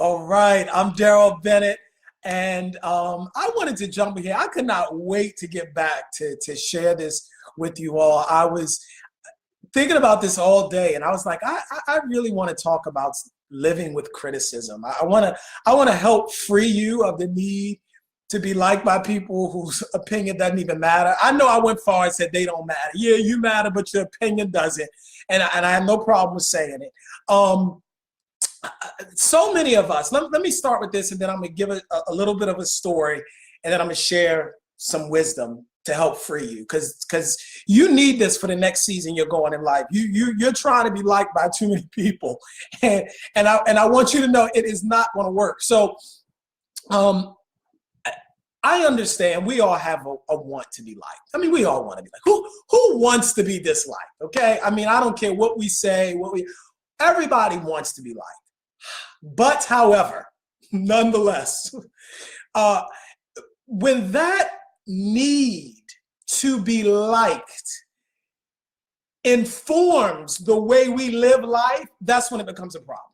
All right, I'm Darrell Bennett, and I wanted to jump in here. I could not wait to get back to share this with you all. I was thinking about this all day, and I was like, I really want to talk about living with criticism. I want to help free you of the need to be liked by people whose opinion doesn't even matter. I know I went far and said they don't matter. Yeah, you matter, but your opinion doesn't, and I have no problem with saying it. So many of us, let me start with this, and then I'm going to give a little bit of a story, and then I'm going to share some wisdom to help free you, because you need this for the next season you're going in life. You're trying to be liked by too many people, and I want you to know it is not going to work. So I understand we all have a want to be liked. I mean, we all want to be liked. Who wants to be disliked? Okay, I mean, I don't care what we say, everybody wants to be liked. But however, nonetheless, when that need to be liked informs the way we live life, that's when it becomes a problem.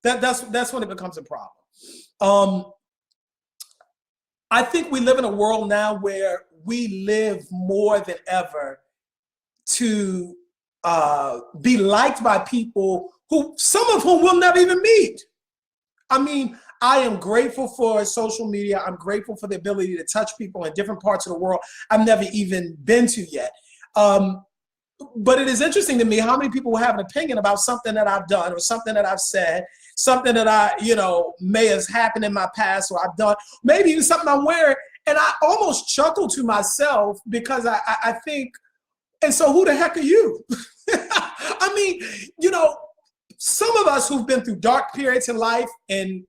That's when it becomes a problem. I think we live in a world now where we live more than ever to be liked by people some of whom we'll never even meet. I mean, I am grateful for social media. I'm grateful for the ability to touch people in different parts of the world I've never even been to yet. But it is interesting to me how many people have an opinion about something that I've done or something that I've said, something that may have happened in my past or I've done, maybe even something I'm wearing. And I almost chuckle to myself because I think, and so who the heck are you? I mean, some of us who've been through dark periods in life and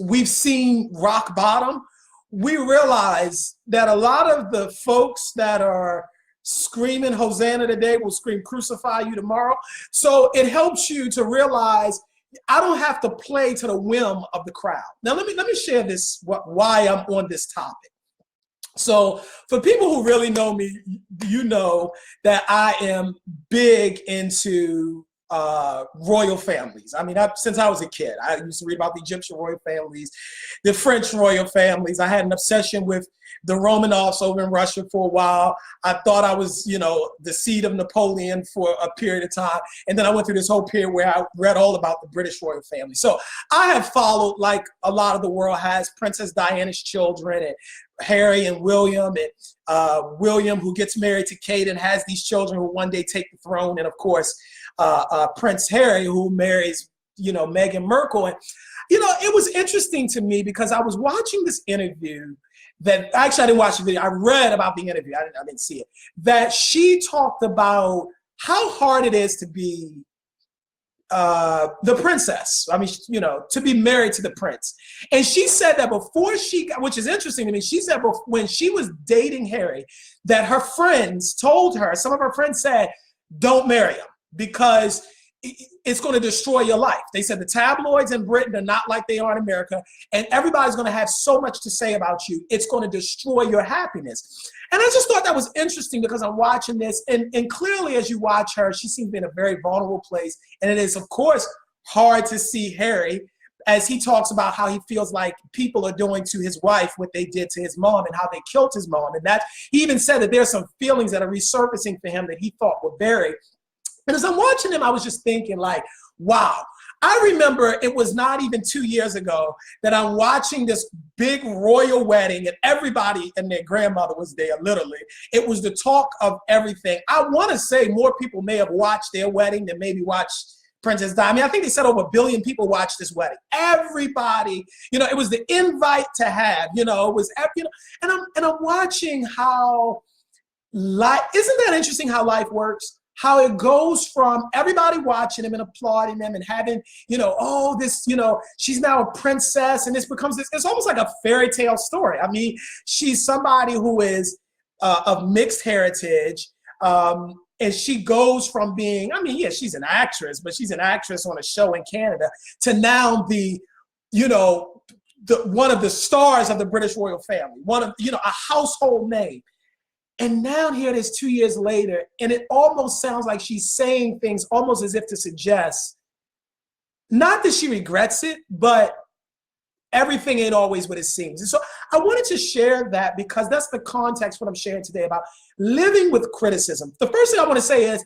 we've seen rock bottom, we realize that a lot of the folks that are screaming Hosanna today will scream crucify you tomorrow. So it helps you to realize I don't have to play to the whim of the crowd. Now let me share this, why I'm on this topic. So for people who really know me, you know that I am big into royal families. I mean, since I was a kid, I used to read about the Egyptian royal families, the French royal families. I had an obsession with the Romanovs over in Russia for a while. I thought I was, the seed of Napoleon for a period of time. And then I went through this whole period where I read all about the British royal family. So I have followed, like a lot of the world has, Princess Diana's children and Harry and William, and William, who gets married to Kate and has these children who one day take the throne, and of course Prince Harry, who marries Meghan Markle. And it was interesting to me because I was watching this interview that actually I didn't watch the video. I read about the interview. I didn't see it. That she talked about how hard it is to be the princess. I mean, to be married to the prince. And she said that before she got, which is interesting to me, she said when she was dating Harry, that her friends told her, some of her friends said, don't marry him because it's going to destroy your life. They said the tabloids in Britain are not like they are in America, and everybody's going to have so much to say about you. It's going to destroy your happiness. And I just thought that was interesting because I'm watching this, and clearly as you watch her, she seems to be in a very vulnerable place. And it is, of course, hard to see Harry as he talks about how he feels like people are doing to his wife what they did to his mom and how they killed his mom. And that he even said that there's some feelings that are resurfacing for him that he thought were buried. And as I'm watching him, I was just thinking like, wow. I remember it was not even 2 years ago that I'm watching this big royal wedding and everybody and their grandmother was there, literally. It was the talk of everything. I want to say more people may have watched their wedding than maybe watched Princess Di. I mean, I think they said over 1 billion people watched this wedding. Everybody, it was the invite to have, it was, and I'm watching how life, isn't that interesting how life works? How it goes from everybody watching him and applauding him and having, oh, this, she's now a princess, and this becomes this, it's almost like a fairy tale story. I mean, she's somebody who is of mixed heritage, and she goes from being, I mean, yeah, she's an actress, but she's an actress on a show in Canada to now the one of the stars of the British royal family, one of, a household name. And now here it is 2 years later, and it almost sounds like she's saying things almost as if to suggest not that she regrets it, but everything ain't always what it seems. And so I wanted to share that because that's the context what I'm sharing today about living with criticism. The first thing I want to say is,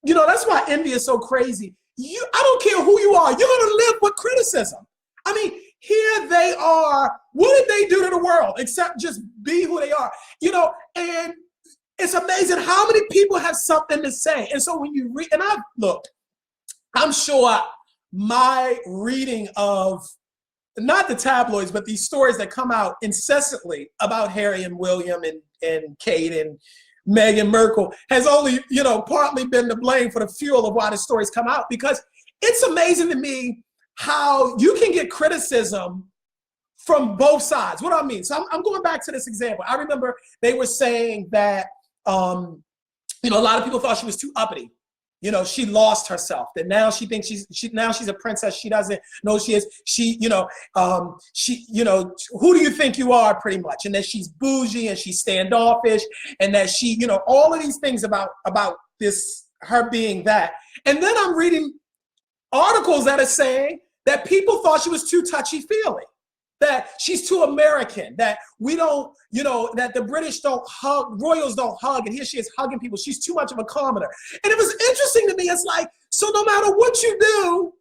that's why envy is so crazy. I don't care who you are, you're going to live with criticism. I mean, here they are. What did they do to the world except just be who they are? And it's amazing how many people have something to say. And so when you read, and I'm sure my reading of not the tabloids, but these stories that come out incessantly about Harry and William and Kate and Meghan Markle has only, partly been to blame for the fuel of why the stories come out, because it's amazing to me how you can get criticism from both sides. What do I mean? So I'm going back to this example. I remember they were saying that, a lot of people thought she was too uppity. She lost herself. That now she thinks she's a princess. She doesn't know she is. Who do you think you are, pretty much? And that she's bougie and she's standoffish, and that she, all of these things about this, her being that. And then I'm reading articles that are saying that people thought she was too touchy-feely, that she's too American, that we don't, that the British don't hug, royals don't hug, and here she is hugging people. She's too much of a commoner. And it was interesting to me. It's like, so no matter what you do,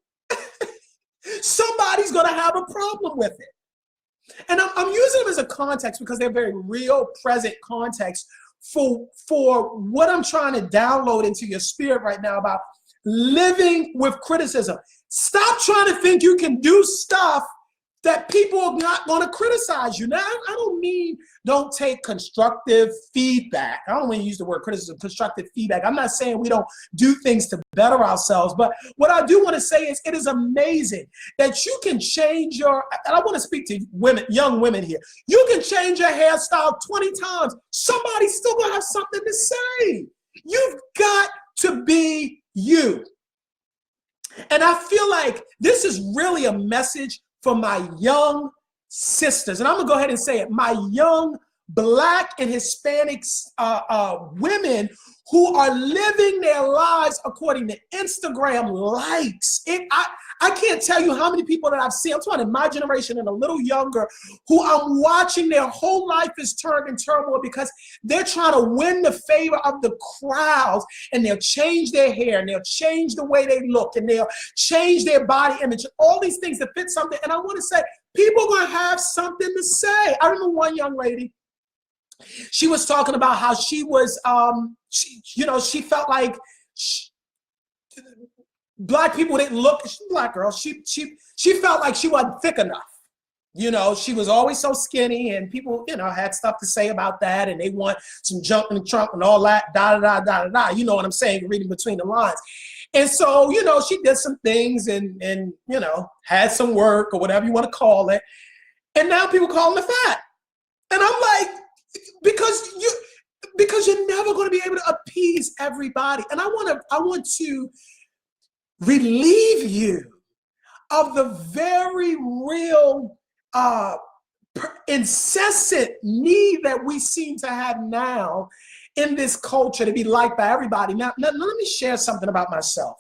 somebody's going to have a problem with it. And I'm using them as a context because they're very real, present context for what I'm trying to download into your spirit right now about living with criticism. Stop trying to think you can do stuff that people are not going to criticize you. Now, I don't mean don't take constructive feedback. I don't want to use the word criticism, constructive feedback. I'm not saying we don't do things to better ourselves, but what I do want to say is it is amazing that you can change and I want to speak to women, young women here. You can change your hairstyle 20 times. Somebody's still going to have something to say. You've got to be you. And I feel like this is really a message for my young sisters, and I'm gonna go ahead and say it, my young Black and Hispanic women who are living their lives according to Instagram likes. I can't tell you how many people that I've seen, I'm talking my generation and a little younger, who I'm watching their whole life is turned in turmoil because they're trying to win the favor of the crowds, and they'll change their hair, and they'll change the way they look, and they'll change their body image, all these things to fit something. And I want to say, people are going to have something to say. I remember one young lady, she was talking about how she was, she felt like Black people didn't look, she's a Black girl, she felt like she wasn't thick enough. She was always so skinny, and people, had stuff to say about that, and they want some junk in the trunk and all that, da-da-da-da-da-da, you know what I'm saying, reading between the lines. And so, she did some things and had some work or whatever you want to call it. And now people call her fat. And I'm like, because you're never going to be able to appease everybody. And I want to relieve you of the very real incessant need that we seem to have now in this culture to be liked by everybody. Now, let me share something about myself.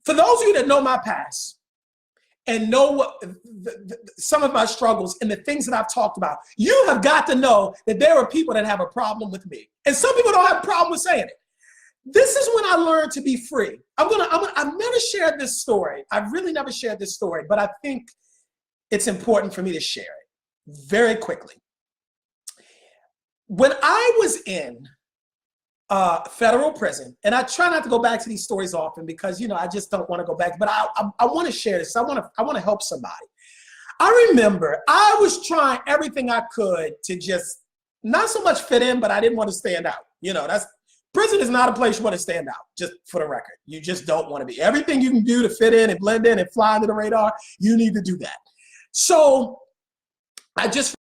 For those of you that know my past and know some of my struggles and the things that I've talked about, you have got to know that there are people that have a problem with me. And some people don't have a problem with saying it. This is when I learned to be free. I've never shared this story. I've really never shared this story, but I think it's important for me to share it very quickly. When I was in federal prison, and I try not to go back to these stories often because, I just don't want to go back, but I want to share this. I want to help somebody. I remember I was trying everything I could to just not so much fit in, but I didn't want to stand out. Prison is not a place you want to stand out, just for the record. You just don't want to be. Everything you can do to fit in and blend in and fly under the radar, you need to do that. So I just